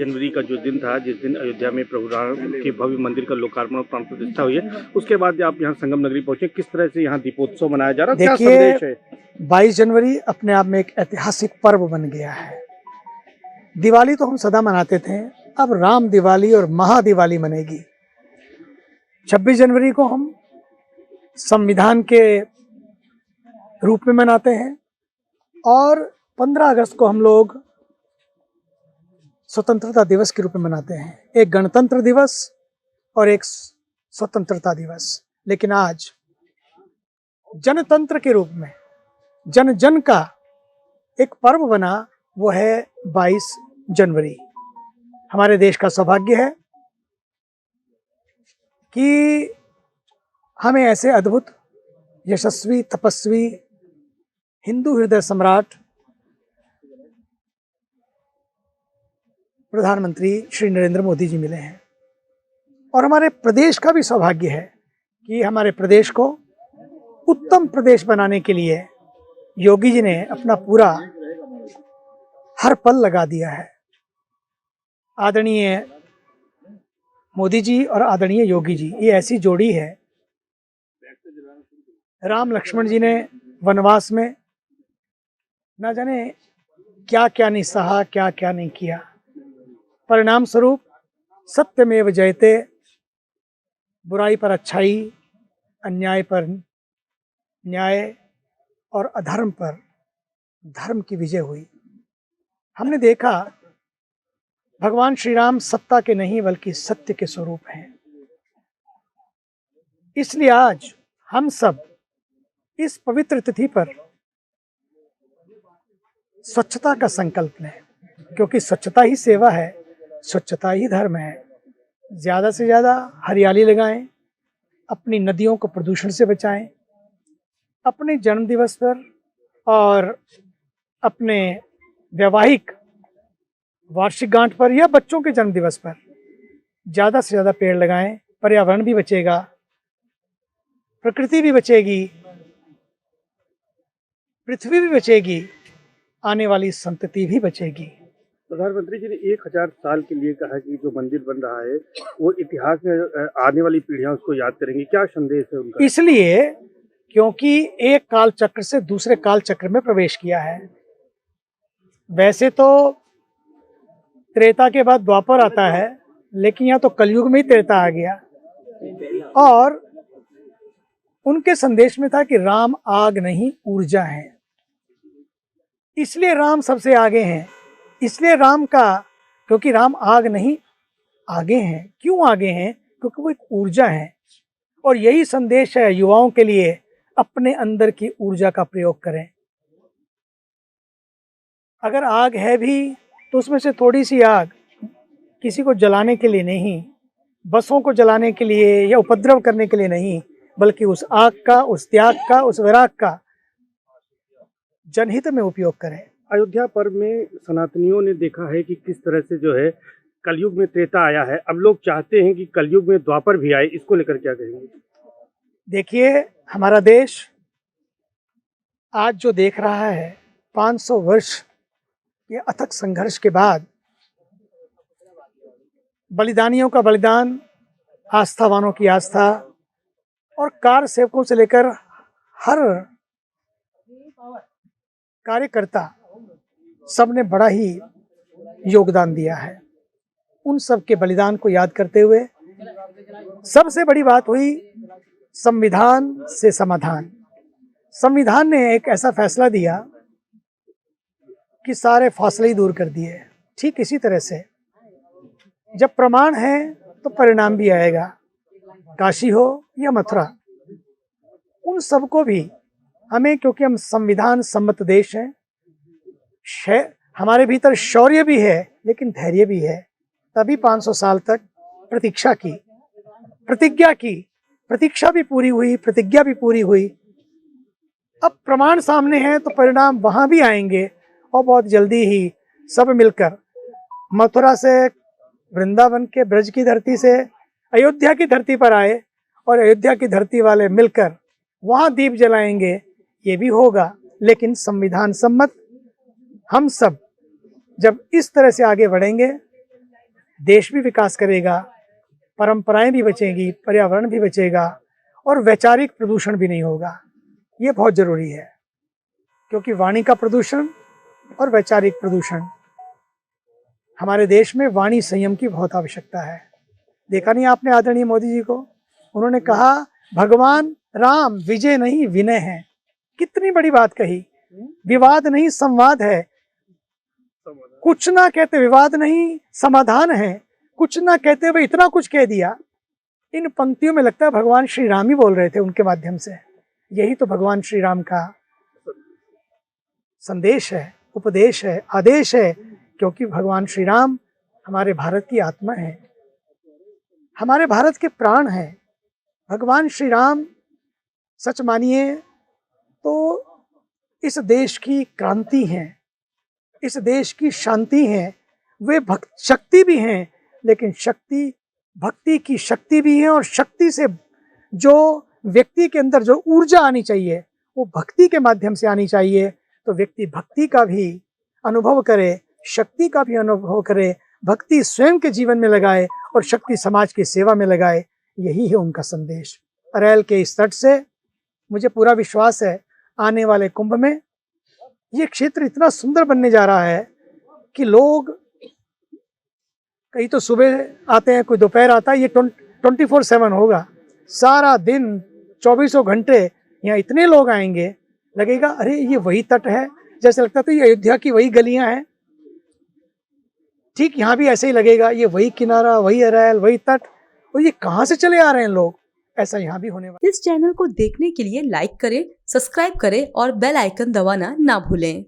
जनवरी का जो दिन था, जिस दिन अयोध्या में प्रभु राम के भव्य मंदिर का लोकार्पण और प्राण प्रतिष्ठा हुई है, उसके बाद आप यहाँ संगम नगरी पहुंचे, किस तरह से यहाँ दीपोत्सव मनाया जा रहा है, क्या संदेश है? 22 जनवरी अपने आप में एक ऐतिहासिक पर्व बन गया है। दिवाली तो हम सदा मनाते थे, अब राम दिवाली और महादिवाली मनेगी। 26 जनवरी को हम संविधान के रूप में मनाते हैं और 15 अगस्त को हम लोग स्वतंत्रता दिवस के रूप में मनाते हैं। एक गणतंत्र दिवस और एक स्वतंत्रता दिवस। लेकिन आज जनतंत्र के रूप में जन जन का एक पर्व बना, वो है 22 जनवरी। हमारे देश का सौभाग्य है कि हमें ऐसे अद्भुत, यशस्वी, तपस्वी, हिंदू हृदय सम्राट प्रधानमंत्री श्री नरेंद्र मोदी जी मिले हैं। और हमारे प्रदेश का भी सौभाग्य है कि हमारे प्रदेश को उत्तम प्रदेश बनाने के लिए योगी जी ने अपना पूरा हर पल लगा दिया है। आदरणीय मोदी जी और आदरणीय योगी जी, ये ऐसी जोड़ी है। राम लक्ष्मण जी ने वनवास में ना जाने क्या क्या नहीं सहा, क्या क्या नहीं किया। परिणाम स्वरूप सत्यमेव जयते, बुराई पर अच्छाई, अन्याय पर न्याय और अधर्म पर धर्म की विजय हुई। हमने देखा भगवान श्री राम सत्ता के नहीं बल्कि सत्य के स्वरूप हैं। इसलिए आज हम सब इस पवित्र तिथि पर स्वच्छता का संकल्प लें, क्योंकि स्वच्छता ही सेवा है, स्वच्छता ही धर्म है। ज़्यादा से ज़्यादा हरियाली लगाएं, अपनी नदियों को प्रदूषण से बचाएं। अपने जन्मदिवस पर और अपने वैवाहिक वार्षिक गांठ पर या बच्चों के जन्मदिवस पर ज़्यादा से ज़्यादा पेड़ लगाएं। पर्यावरण भी बचेगा, प्रकृति भी बचेगी, पृथ्वी भी बचेगी, आने वाली संतति भी बचेगी। प्रधानमंत्री जी ने 1000 साल के लिए कहा कि जो मंदिर बन रहा है वो इतिहास में आने वाली पीढ़ियां उसको याद करेंगी, क्या संदेश है उनका? इसलिए क्योंकि एक काल चक्र से दूसरे काल चक्र में प्रवेश किया है। वैसे तो त्रेता के बाद द्वापर आता है, लेकिन यहाँ तो कलयुग में ही त्रेता आ गया। और उनके संदेश में था कि राम आग नहीं ऊर्जा है, इसलिए राम सबसे आगे हैं। इसलिए राम का, क्योंकि राम आग नहीं आगे हैं। क्यों आगे हैं? क्योंकि वो एक ऊर्जा है। और यही संदेश है युवाओं के लिए, अपने अंदर की ऊर्जा का प्रयोग करें। अगर आग है भी तो उसमें से थोड़ी सी आग किसी को जलाने के लिए नहीं, बसों को जलाने के लिए या उपद्रव करने के लिए नहीं, बल्कि उस आग का, उस त्याग का, उस विराग का जनहित में उपयोग करें। अयोध्या पर्व में सनातनियों ने देखा है कि किस तरह से जो है कलयुग में त्रेता आया है, अब लोग चाहते हैं कि कलयुग में द्वापर भी आए, इसको लेकर क्या कहेंगे? देखिए, हमारा देश आज जो देख रहा है, 500 वर्ष के अथक संघर्ष के बाद बलिदानियों का बलिदान, आस्थावानों की आस्था और कार सेवकों से लेकर हर कार्यकर्ता सबने बड़ा ही योगदान दिया है। उन सब के बलिदान को याद करते हुए सबसे बड़ी बात हुई संविधान से समाधान। संविधान ने एक ऐसा फैसला दिया कि सारे फासले ही दूर कर दिए। ठीक इसी तरह से जब प्रमाण है तो परिणाम भी आएगा, काशी हो या मथुरा। उन सबको भी हमें, क्योंकि हम संविधान सम्मत देश हैं, हमारे भीतर शौर्य भी है लेकिन धैर्य भी है, तभी 500 साल तक प्रतीक्षा की, प्रतिज्ञा की, प्रतीक्षा भी पूरी हुई, प्रतिज्ञा भी पूरी हुई। अब प्रमाण सामने हैं तो परिणाम वहां भी आएंगे और बहुत जल्दी ही सब मिलकर मथुरा से, वृंदावन के ब्रज की धरती से अयोध्या की धरती पर आए और अयोध्या की धरती वाले मिलकर वहां दीप जलाएंगे। ये भी होगा, लेकिन संविधान सम्मत हम सब जब इस तरह से आगे बढ़ेंगे देश भी विकास करेगा, परंपराएं भी बचेंगी, पर्यावरण भी बचेगा और वैचारिक प्रदूषण भी नहीं होगा। ये बहुत जरूरी है, क्योंकि वाणी का प्रदूषण और वैचारिक प्रदूषण, हमारे देश में वाणी संयम की बहुत आवश्यकता है। देखा नहीं आपने आदरणीय मोदी जी को, उन्होंने कहा भगवान राम विजय नहीं विनय है। कितनी बड़ी बात कही। विवाद नहीं संवाद है, कुछ ना कहते विवाद नहीं समाधान है, कुछ ना कहते हुए इतना कुछ कह दिया। इन पंक्तियों में लगता है भगवान श्री राम ही बोल रहे थे उनके माध्यम से। यही तो भगवान श्री राम का संदेश है, उपदेश है, आदेश है, क्योंकि भगवान श्री राम हमारे भारत की आत्मा है, हमारे भारत के प्राण हैं। भगवान श्री राम सच मानिए तो इस देश की क्रांति हैं, इस देश की शांति हैं। वे शक्ति भी हैं, लेकिन शक्ति भक्ति की शक्ति भी है, और शक्ति से जो व्यक्ति के अंदर जो ऊर्जा आनी चाहिए वो भक्ति के माध्यम से आनी चाहिए। तो व्यक्ति भक्ति का भी अनुभव करे, शक्ति का भी अनुभव करे, भक्ति स्वयं के जीवन में लगाए और शक्ति समाज की सेवा में लगाए। यही है उनका संदेश। अरैल के इस तट से मुझे पूरा विश्वास है आने वाले कुंभ में ये क्षेत्र इतना सुंदर बनने जा रहा है कि लोग कहीं तो सुबह आते हैं, कोई दोपहर आता है, ये 24/7 होगा। सारा दिन 24 घंटे यहाँ इतने लोग आएंगे, लगेगा अरे ये वही तट है, जैसे लगता था ये अयोध्या की वही गलियां हैं। ठीक यहाँ भी ऐसे ही लगेगा, ये वही किनारा, वही अरैल, वही तट, और ये कहाँ से चले आ रहे हैं लोग। ऐसा यहाँ भी होने वाला। इस चैनल को देखने के लिए लाइक करें, सब्सक्राइब करें और बेल आइकन दबाना ना भूलें।